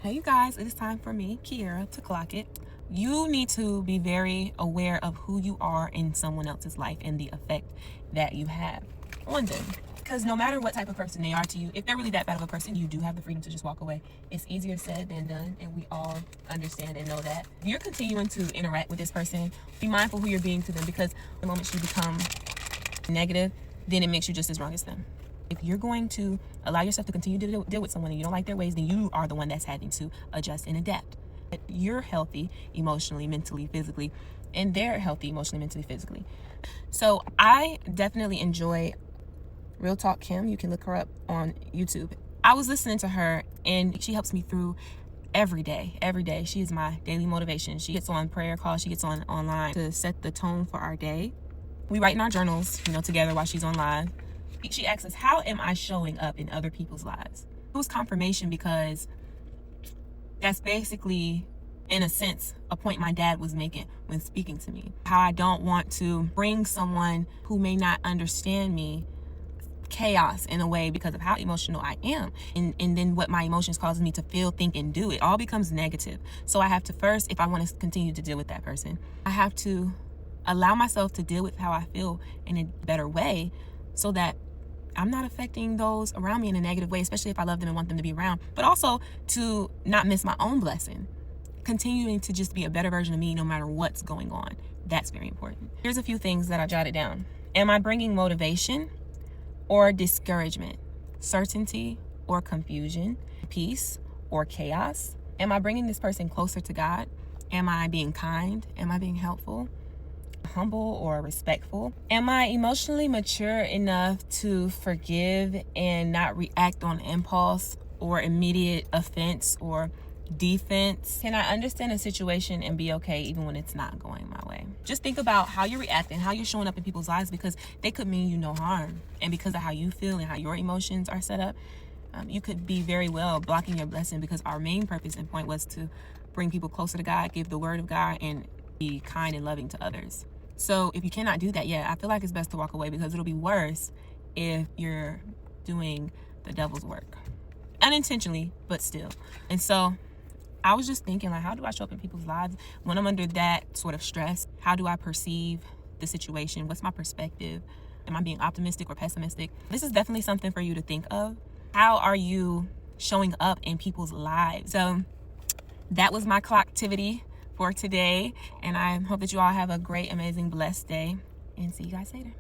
Hey you guys, it is time for me, Kiera, to clock it. You need to be very aware of who you are in someone else's life and the effect that you have on them. Because no matter what type of person they are to you, if they're really that bad of a person, you do have the freedom to just walk away. It's easier said than done, and we all understand and know that. If you're continuing to interact with this person, be mindful who you're being to them, because the moment you become negative, then it makes you just as wrong as them. If you're going to allow yourself to continue to deal with someone and you don't like their ways, then you are the one that's having to adjust and adapt. You're healthy emotionally, mentally, physically, and they're healthy emotionally, mentally, physically. So I definitely enjoy Real Talk Kim. You can look her up on YouTube. I was listening to her and she helps me through every day. She is my daily motivation. She gets on prayer calls, she gets on online to set the tone for our day. We write in our journals, together while she's on live. She asks us, how am I showing up in other people's lives? It was confirmation, because that's basically, in a sense, a point my dad was making when speaking to me. How I don't want to bring someone who may not understand me chaos in a way because of how emotional I am. And then what my emotions causes me to feel, think, and do, it all becomes negative. So I have to first, if I want to continue to deal with that person, I have to allow myself to deal with how I feel in a better way, so that I'm not affecting those around me in a negative way, especially if I love them and want them to be around, but also to not miss my own blessing. Continuing to just be a better version of me no matter what's going on. That's very important. Here's a few things that I jotted down. Am I bringing motivation or discouragement? Certainty or confusion? Peace or chaos? Am I bringing this person closer to God? Am I being kind? Am I being helpful? Humble or respectful? Am I emotionally mature enough to forgive and not react on impulse or immediate offense or defense? Can I understand a situation and be okay even when it's not going my way? Just think about how you're reacting, how you're showing up in people's lives, because they could mean you no harm. And because of how you feel and how your emotions are set up, you could be very well blocking your blessing, because our main purpose and point was to bring people closer to God, give the word of God, and be kind and loving to others. So if you cannot do that, I feel like it's best to walk away, because it'll be worse if you're doing the devil's work. Unintentionally, but still. And so I was just thinking, how do I show up in people's lives when I'm under that sort of stress? How do I perceive the situation? What's my perspective? Am I being optimistic or pessimistic? This is definitely something for you to think of. How are you showing up in people's lives? So that was my clocktivity for today, and I hope that you all have a great, amazing, blessed day, and see you guys later.